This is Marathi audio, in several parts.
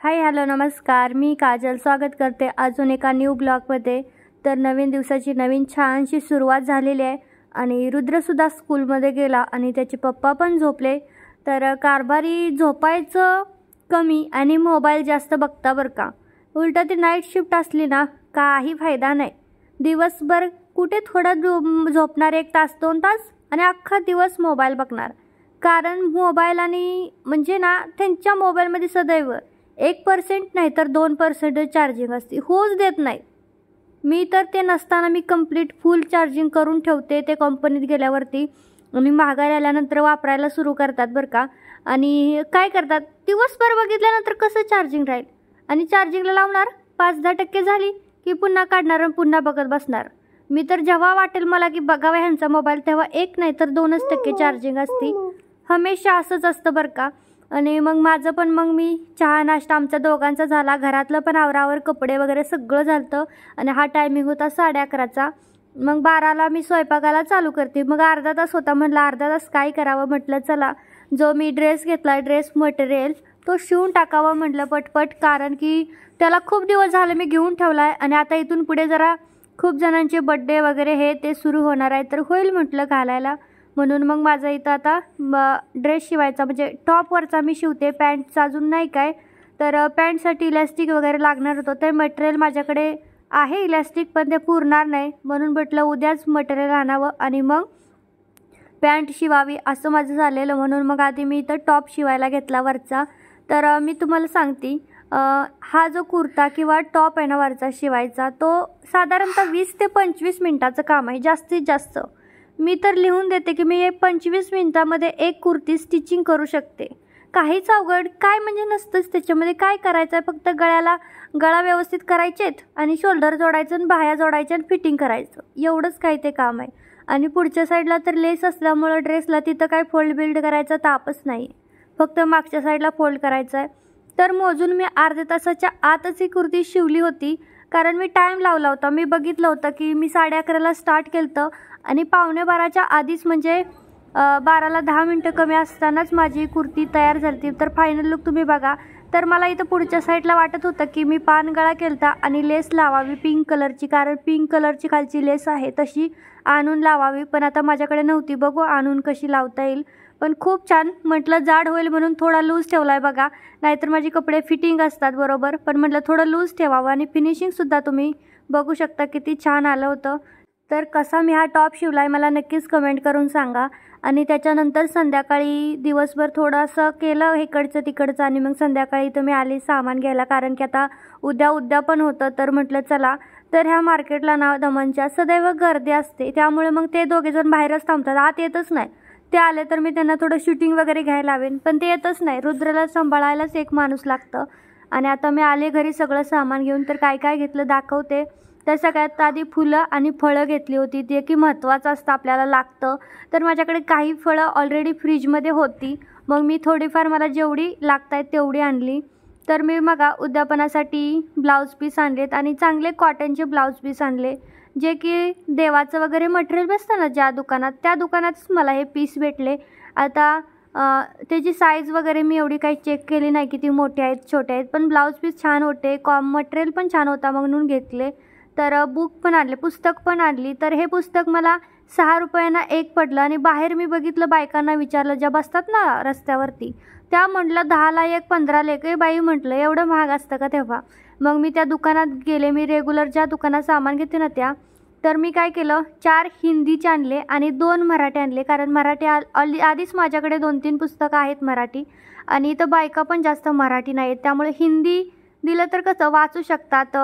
हाय हॅलो नमस्कार, मी काजल स्वागत करते अजून एका न्यू ब्लॉगमध्ये। तर नवीन दिवसाची नवीन छानशी सुरुवात झालेली आहे आणि रुद्रसुद्धा स्कूलमध्ये गेला आणि त्याचे पप्पा पण झोपले। तर कारभारी झोपायचं कमी आणि मोबाईल जास्त बघता बरं का। उलट ती नाईट शिफ्ट असली ना काही फायदा नाही। दिवसभर कुठे थोडा झोपणार 1 तास 2 तास आणि अख्खा दिवस मोबाईल बघणार। कारण मोबाईल आणि म्हणजे ना त्यांच्या मोबाईलमध्ये सदैव 1% नाही तर 2% चार्जिंग असते, होच देत नाही। मी तर ते नसताना मी कंप्लीट फुल चार्जिंग करून ठेवते ते कंपनीत गेल्यावरती आणि माघारी आल्यानंतर वापरायला सुरू करतात बरं का। आणि काय करतात दिवसभर बघितल्यानंतर कसं चार्जिंग राहील आणि चार्जिंगला लावणार 5-10% झाली की पुन्हा काढणार आणि पुन्हा बघत बसणार। मी तर जेव्हा वाटेल मला की बघावा ह्यांचा मोबाईल तेव्हा 1 नाही तर 2% चार्जिंग असते, हमेशा असंच असतं बरं का। आणि मग माझं पण मग मी चहा नाश्ता आमचा दोघांचा झाला, घरातलं पण आवरावर कपडे वगैरे सगळं झालं आणि हा टायमिंग होता 11:30चा। मग 12ला मी स्वयंपाकाला चालू करते। मग अर्धा तास होता, म्हटलं अर्धा तास काय करावं, म्हटलं चला जो मी ड्रेस घेतला ड्रेस मटेरियल तो शिवून टाकावा म्हटलं पटपट, कारण की त्याला खूप दिवस झाले मी घेऊन ठेवला आहे आणि आता इथून पुढे जरा खूप जणांचे बड्डे वगैरे हे ते सुरू होणार आहे तर होईल म्हटलं घालायला। म्हणून मग माझं इथं आता ड्रेस शिवायचा म्हणजे टॉपवरचा मी शिवते, पॅन्टचा अजून नाही काय। तर पॅन्टसाठी इलॅस्टिक वगैरे लागणार होतं, ते मटेरियल माझ्याकडे आहे इलॅस्टिक पण ते पुरणार नाही, म्हणून म्हटलं उद्याच मटेरियल आणावं आणि मग पॅन्ट शिवावी असं माझं झालेलं। म्हणून मग आधी मी इथं टॉप शिवायला घेतला वरचा। तर मी तुम्हाला सांगते हा जो कुर्ता किंवा टॉप आहे ना वरचा शिवायचा तो साधारणतः 20 ते 25 मिनटाचं काम आहे जास्तीत जास्त। मी तर लिहून देते की मी 25 मिनिटामध्ये एक कुर्ती स्टिचिंग करू शकते। काहीच अवघड काय म्हणजे नसतंच त्याच्यामध्ये, काय करायचं आहे फक्त गळा व्यवस्थित करायचेत आणि शोल्डर जोडायचं आणि बाह्या जोडायच्या आणि फिटिंग करायचं, एवढंच काही ते काम आहे। आणि पुढच्या साईडला तर लेस असल्यामुळं ड्रेसला तिथं काय फोल्ड बिल्ड करायचा तापच नाही, फक्त मागच्या साईडला फोल्ड करायचं आहे। तर मोजून मी अर्ध्या तासाच्या आतच ही कुर्ती शिवली होती, कारण मी टाईम लावला होता। मी बघितलं होतं की मी 11:30ला स्टार्ट केलं होतं आणि 11:45च्या आधीच म्हणजे 12ला 10 मिनटं कमी असतानाच माझी कुर्ती तयार झाली। तर फायनल लुक तुम्ही बघा। तर मला इथं पुढच्या साईडला वाटत होतं की मी पानगळा केलता आणि लेस लावावी पिंक कलरची, कारण पिंक कलरची खालची लेस आहे तशी आणून लावावी, पण आता माझ्याकडे नव्हती, बघू आणून कशी लावता येईल। पण खूप छान म्हटलं, जाड होईल म्हणून थोडा लूज ठेवला आहे बघा, नाहीतर माझे कपडे फिटिंग असतात बरोबर, पण म्हटलं थोडं लूज ठेवावं। आणि फिनिशिंगसुद्धा तुम्ही बघू शकता किती छान आलं होतं। तर कसा मी हा टॉप शिवला आहे मला नक्कीच कमेंट करून सांगा। आणि त्याच्यानंतर संध्याकाळी दिवसभर थोडंसं केलं इकडचं तिकडचं आणि मग संध्याकाळी तुम्ही आली सामान घ्यायला, कारण की आता उद्या पण होतं। तर म्हटलं चला, तर ह्या मार्केटला ना दमनच्या सदैव गर्दी असते, त्यामुळे मग ते दोघेजण बाहेरच थांबतात, आत येतच नाही। ते आले तर मी त्यांना थोडं शूटिंग वगैरे घ्यायला लावेन, पण ते येतच नाही, रुद्रला सांभाळायलाच एक माणूस लागतं। आणि आता मी आले घरी सगळं सामान घेऊन, तर काय काय घेतलं दाखवते। तर सगळ्यात आधी फुलं आणि फळं घेतली होती, ते की महत्त्वाचं असतं आपल्याला लागतं। तर माझ्याकडे काही फळं ऑलरेडी फ्रीजमध्ये होती, मग मी थोडीफार मला जेवढी लागत आहेत तेवढी आणली। तर मी मग उद्यापनासाठी ब्लाऊज पीस आणलेत आणि चांगले कॉटनचे ब्लाऊज पीस आणले, जे की देवाचं वगैरे मटेरियल बसतं ना ज्या दुकानात, त्या दुकानातच मला हे पीस भेटले। आता त्याची साईज वगैरे मी एवढी काही चेक केली नाही किती मोठे आहेत छोटे आहेत, पण ब्लाऊज पीस छान होते, मटेरियल पण छान होता म्हणून घेतले। तर बुक पण आणले, पुस्तक पण आणली। तर हे पुस्तक मला 6 रुपयांना एक पडलं आणि बाहेर मी बघितलं बायकांना विचारलं ज्या बसतात ना रस्त्यावरती, त्या म्हटलं 10ला एक 15ला एक, बाई म्हटलं एवढं महाग असतं का तेव्हा। मग मी त्या दुकानात गेले, मी रेग्युलर ज्या दुकानात सामान घेते ना त्या, तर मी काय केलं 4 हिंदीचे आणले आणि 2 मराठी आणले, कारण मराठी आधीच माझ्याकडे 2-3 पुस्तकं आहेत मराठी आणि इथं बायका पण जास्त मराठी नाही आहेत, त्यामुळे हिंदी दिलं तर कसं वाचू शकतात,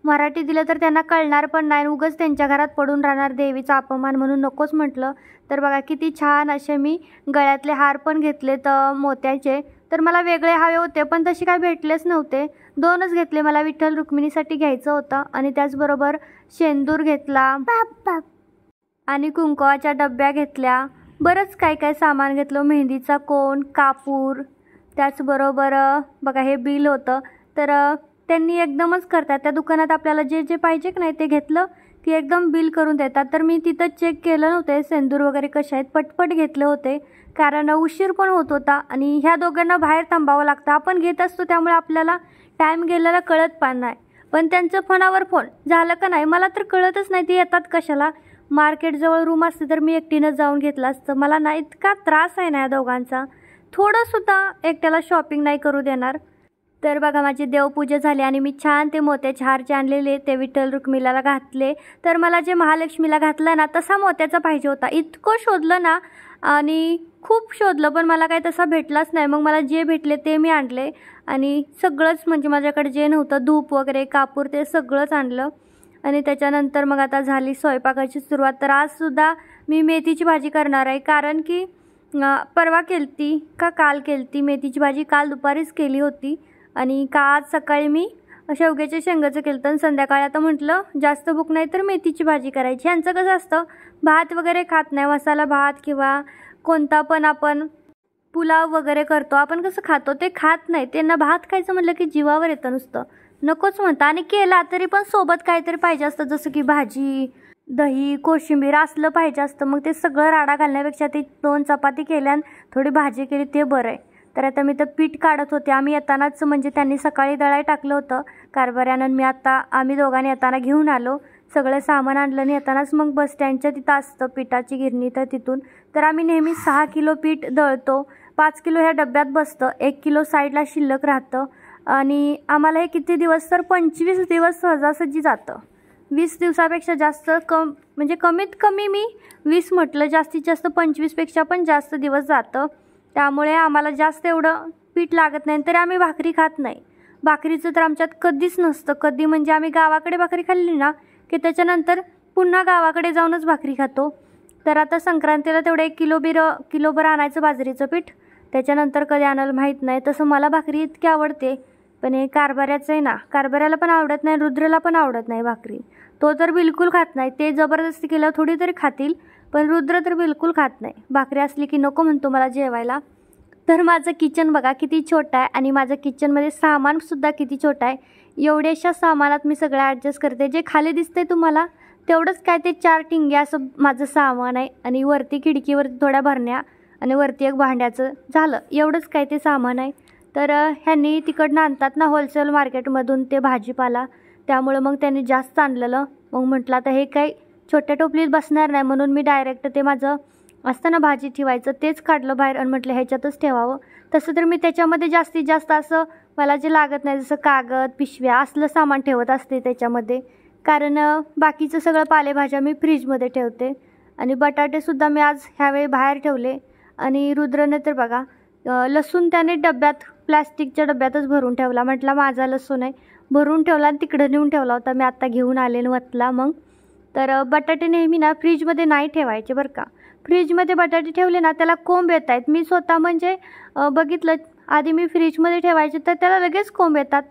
मराठी दिलं तर त्यांना कळणार पण नाही, उगाच त्यांच्या घरात पडून राहणार देवीचा अपमान, म्हणून नकोच म्हटलं। तर बघा किती छान असे मी गळ्यातले हार पण घेतलेत मोत्याचे। तर मला वेगळे हवे होते पण तसे काय भेटलेच नव्हते, 2च घेतले, मला विठ्ठल रुक्मिणीसाठी घ्यायचं होतं। आणि त्याचबरोबर शेंदूर घेतला आणि कुंकवाच्या डब्या घेतल्या, बरंच काय काय सामान घेतलं, मेहंदीचा कोन, कापूर, त्याचबरोबर बघा हे बिल होतं। तर त्यांनी एकदमच करतात त्या दुकानात, आपल्याला जे जे पाहिजे की नाही ते घेतलं की एकदम बिल करून देतात। तर मी तिथं चेक केलं नव्हते सेंदूर वगैरे कसे आहेत, पटपट घेतले होते, कारण उशीर पण होत होता आणि ह्या दोघांना बाहेर थांबावं लागतं. आपण घेत असतो त्यामुळे आपल्याला टाईम गेलेला कळत पण नाही. पण त्यांचं फोनावर फोन झालं का नाही मला तर कळतच नाही ते येतात कशाला. मार्केटजवळ रूम असते तर मी एकटीनंच जाऊन घेतलं असतं. मला ना इतका त्रास आहे ना या दोघांचा, थोडंसुद्धा एकट्याला शॉपिंग नाही करू देणार. तर बघा माझी देवपूजा झाली आणि मी छान ते मोत्याचे हार आणलेले ते विठ्ठल रुक्मिणीला घातले. तर मला जे महालक्ष्मीला घातलं ना तसा मोत्याचा पाहिजे होता. इतकं शोधलं ना आणि खूप शोधलं पण मला काही तसा भेटलाच नाही. मग मला जे भेटले ते मी आणले आणि सगळंच म्हणजे माझ्याकडे जे नव्हतं धूप वगैरे कापूर ते सगळंच आणलं. आणि त्याच्यानंतर मग आता झाली स्वयंपाकाची सुरुवात. तर आजसुद्धा मी मेथीची भाजी करणार आहे, कारण की परवा केलती का काल केलती मेथीची भाजी, काल दुपारीच केली होती आणि का आज सकाळी मी शेवग्याच्या शेंगाचं केलं. तर संध्याकाळी आता म्हटलं जास्त भूक नाही तर मेथीची भाजी करायची. ह्यांचं कसं असतं भात वगैरे खात नाही, मसाला भात किंवा कोणता पण आपण पुलाव वगैरे करतो आपण कसं खातो ते खात नाही. त्यांना भात खायचं म्हटलं की जीवावर येतं, नुसतं नकोच म्हणतं. आणि केला तरी पण सोबत काहीतरी पाहिजे असतं, जसं की भाजी दही कोशिंबीर असलं पाहिजे असतं. मग ते सगळं राडा घालण्यापेक्षा ते 2 चपाती केल्या आणि थोडी भाजी केली ते बरं आहे. तर आता मी तर पीठ काढत होते. आम्ही येतानाच म्हणजे त्यांनी सकाळी दळाई टाकलं होतं कारभाऱ्यानं. मी आम्ही दोघांनी येताना घेऊन आलो सगळं सामान आणलं आणि येतानाच मग बस स्टँडच्या तिथं असतं पिठाची गिरणी, तर तिथून तर आम्ही नेहमी 6 किलो पीठ दळतो. 5 किलो ह्या डब्यात बसतं, 1 किलो साईडला शिल्लक राहतं. आणि आम्हाला हे किती दिवस तर 25 दिवस सहजासहजी जातं. 20 दिवसापेक्षा जास्त म्हणजे कमीत कमी मी 20 म्हटलं, जास्तीत जास्त 25पेक्षा पण जास्त दिवस जातं. त्यामुळे आम्हाला जास्त एवढं पीठ लागत नाही. तरी आम्ही भाकरी खात नाही. भाकरीचं तर आमच्यात कधीच नसतं. कधी म्हणजे आम्ही गावाकडे भाकरी खाल्ली ना की त्याच्यानंतर पुन्हा गावाकडे जाऊनच भाकरी खातो. तर आता संक्रांतीला तेवढं 1 किलोभर आणायचं बाजरीचं पीठ, त्याच्यानंतर कधी आणायला माहीत नाही. तसं मला भाकरी इतकी आवडते, पण हे कारभाऱ्याचं आहे ना, कारभाऱ्याला पण आवडत नाही, रुद्रला पण आवडत नाही भाकरी. तो तर बिलकुल खात नाही. ते जबरदस्ती केलं थोडी तरी खातील, पण रुद्र तर बिलकुल खात नाही. भाकरी असली की नको म्हणतो मला जेवायला. तर माझं किचन बघा किती छोटं आहे आणि माझं किचनमध्ये सामानसुद्धा किती छोटं आहे. एवढ्याशा सामानात मी सगळं ॲडजस्ट करते. जे खाली दिसते तुम्हाला तेवढंच काय ते 4 टिंग्या असं माझं सामान आहे. आणि वरती खिडकीवरती थोड्या भरण्या आणि वरती एक भांड्याचं, झालं एवढंच काय ते सामान आहे. तर ह्यांनी तिकडनं आणतात ना होलसेल मार्केटमधून ते भाजीपाला, त्यामुळं मग त्यांनी जास्त आणलेलं. मग म्हटलं आता हे काही छोट्या टोपलीत बसणार नाही, म्हणून मी डायरेक्ट ते माझं असतं ना भाजी ठेवायचं तेच काढलं बाहेर आणि म्हटलं ह्याच्यातच ठेवावं. तसं तर मी त्याच्यामध्ये जास्तीत जास्त असं मला जे लागत नाही जसं कागद पिशव्या असलं सामान ठेवत असते त्याच्यामध्ये, कारण बाकीचं सगळं पालेभाज्या मी फ्रीजमध्ये ठेवते. आणि बटाटेसुद्धा मी आज ह्यावेळी बाहेर ठेवले. आणि रुद्रने तर बघा लसूण त्याने डब्यात प्लॅस्टिकच्या डब्यातच भरून ठेवला. म्हटलं माझा लसूण आहे, भरून ठेवला आणि तिकडं नेऊन ठेवला होता. मी आत्ता घेऊन आले वतला. मग तर बटाटे नेहमी ना फ्रीजमध्ये नाही ठेवायचे बरं का. फ्रीजमध्ये बटाटे ठेवले ना त्याला कोंब येत आहेत. मी स्वतः म्हणजे बघितलं, आधी मी फ्रीजमध्ये ठेवायचे तर त्याला लगेच कोंब येतात.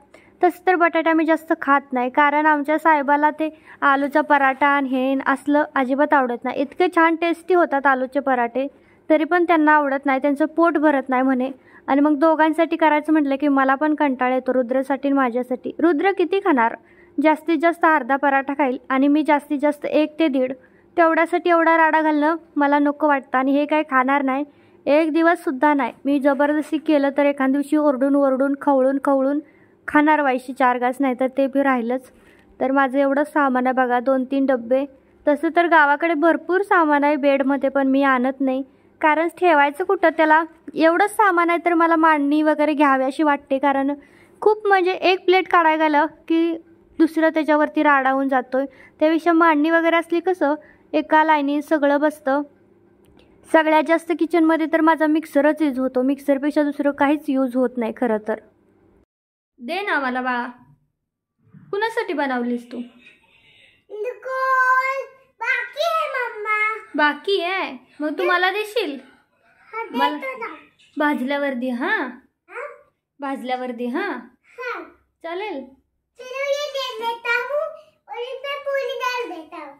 तसं तर बटाटे आम्ही जास्त खात नाही, कारण आमच्या साहेबाला ते आलूचा पराठा आणि हे असलं अजिबात आवडत नाही. इतके छान टेस्टी होतात आलूचे पराठे, तरी पण त्यांना आवडत नाही, त्यांचं पोट भरत नाही म्हणे. आणि मग दोघांसाठी करायचं म्हटलं की मला पण कंटाळा येतो, रुद्रसाठी आणि माझ्यासाठी. रुद्र किती खाणार, जास्तीत जास्त अर्धा पराठा खाईल आणि मी जास्तीत जास्त 1 ते 1.5. तेवढ्यासाठी एवढा राडा घालणं मला नको वाटतं. आणि हे काय खाणार नाही, 1 दिवससुद्धा नाही. मी जबरदस्ती केलं तर एखाद दिवशी ओरडून खवळून खाणार व्हायची 4 घास, नाही तर ते बी राहिलंच. तर माझं एवढं सामान आहे बघा, 2-3 डब्बे. तसं तर गावाकडे भरपूर सामान आहे बेडमध्ये, पण मी आणत नाही, कारण ठेवायचं कुठं त्याला. एवढंच सामान आहे तर मला मांडणी वगैरे घ्यावी अशी वाटते, कारण खूप म्हणजे 1 प्लेट काढायला गेलं की दुसरं त्याच्यावरती राडा होऊन जातोय. त्यापेक्षा मांडणी वगैरे असली कसं एका लाईनीत सगळं बसतं. सगळ्यात जास्त किचनमध्ये तर माझा मिक्सरच यूज होतो, मिक्सरपेक्षा दुसरं काहीच यूज होत नाही खरं तर. दे ना मला बाळा, कुणासाठी बनवलीस तू? बाकी आहे मग तू मला देशील? मला भाजल्यावर दे. हां भाजल्यावर दे. हां चालेल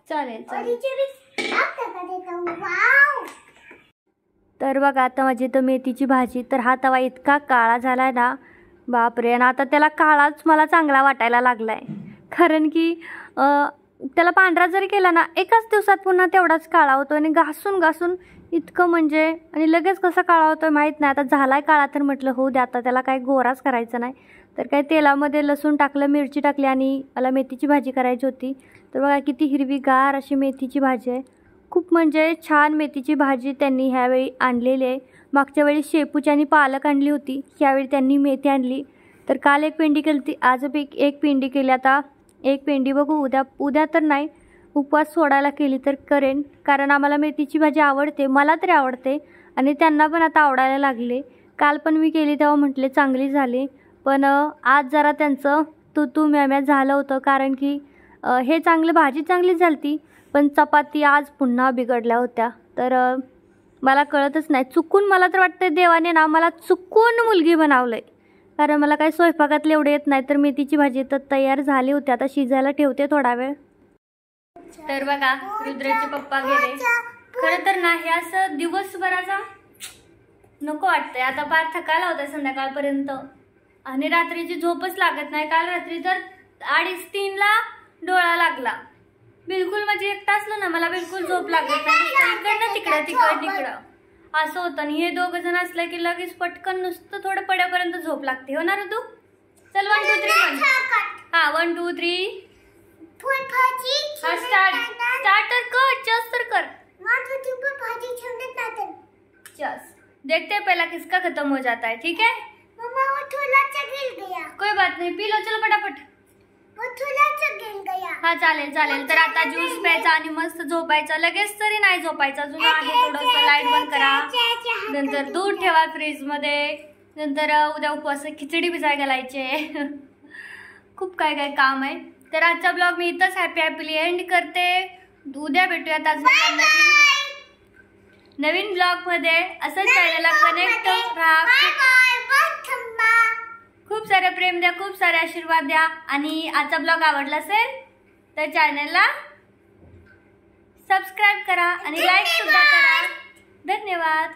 चालेल तर बघा आता माझी तर मेथीची भाजी. तर हा तवा इतका काळा झाला आहे ना बापरे, आणि आता त्याला काळाच मला चांगला वाटायला लागला आहे, कारण की त्याला पांढरा जरी केला ना एकाच दिवसात पुन्हा तेवढाच काळा होतो. आणि घासून इतकं म्हणजे, आणि लगेच कसा काळा होतो माहीत नाही. आता झालाय काळा तर म्हटलं होऊ द्या, आता त्याला काय गोराच करायचा नाही. तर काय तेलामध्ये लसूण टाकलं, मिरची टाकली आणि मला मेथीची भाजी करायची होती. तर बघा किती हिरवीगार अशी मेथीची भाजी आहे. खूप म्हणजे छान मेथीची भाजी त्यांनी ह्यावेळी आणलेली आहे. मागच्या वेळी शेपूची आणि पालक आणली होती, ह्यावेळी त्यांनी मेथी आणली. तर काल एक पेंडी केली होती, आज एक पेंडी केली. आता एक पेंडी बघू, उद्या तर नाही, उपवास सोडायला केली तर करेन, कारण आम्हाला मेथीची भाजी आवडते, मला तरी आवडते आणि त्यांना पण आता आवडायला लागले. काल पण मी केली तेव्हा म्हटले चांगली झाली, पण आज जरा त्यांचं तू म्या झालं होतं, कारण की हे भाजी चांगली झाली पण चपाती आज पुन्हा बिघडल्या होत्या. तर मला कळतच नाही, चुकून मला तर वाटतं देवाने ना मला चुकून मुलगी बनवलं आहे, कारण मला काही स्वयंपाकातले एवढे येत नाही. तर मेथीची भाजी तर तयार झाली होती, आता शिजायला ठेवते थोडा वेळ. तर बघा रुद्राचे पप्पा गेले. खरं तर ना हे असं दिवसभराचा नको वाटतंय, आता फार थकायला होतं संध्याकाळपर्यंत आणि रात्रीची झोपच लागत नाही. काल रात्री तर 2:30-3ला डोळा लागला. बिलकुल म्हणजे एकटा असलं ना मला बिलकुल झोप लागत नाही, इकडनं तिकडं असं होतं. आणि हे दोघं जण असलं की लगेच पटकन नुसतं थोडं पड्यापर्यंत झोप लागते. हो ना ऋतू? चल 1 2 3 हा 1 2 3 स्टार्टर कर, चस तर कर। चस देखते हैं पहला किसका खत्म हो जाता है, ठीक है? मम्मा वो थोड़ा सा गिर गया। कोई बात नहीं, पी लो, चलो फटाफट। वो थोड़ा सा गिर गया। हाँ चालेल चालेल, तर आता ज्यूस प्यायचा आणि मस्त झोपायचं. लगेच तरी नाही झोपायचं, अजून आहे थोडंसं. लाईट बंद करा, नंतर दूध ठेवा फ्रीज मध्ये, नंतर उद्या उपवास खिचडी भिजाय घालायचे. खूप काय काय काम आहे. तर आजचा ब्लॉग मी इथंच हॅपीली एंड करते. उद्या भेटूयात अजून नवीन ब्लॉग मध्ये. असंच चॅनलला कनेक्ट राहा. खूप सारे प्रेम द्या, खूप सारे आशीर्वाद द्या. आणि आजचा ब्लॉग आवडला असेल तर चॅनलला सबस्क्राईब करा आणि लाईक सुद्धा करा. धन्यवाद.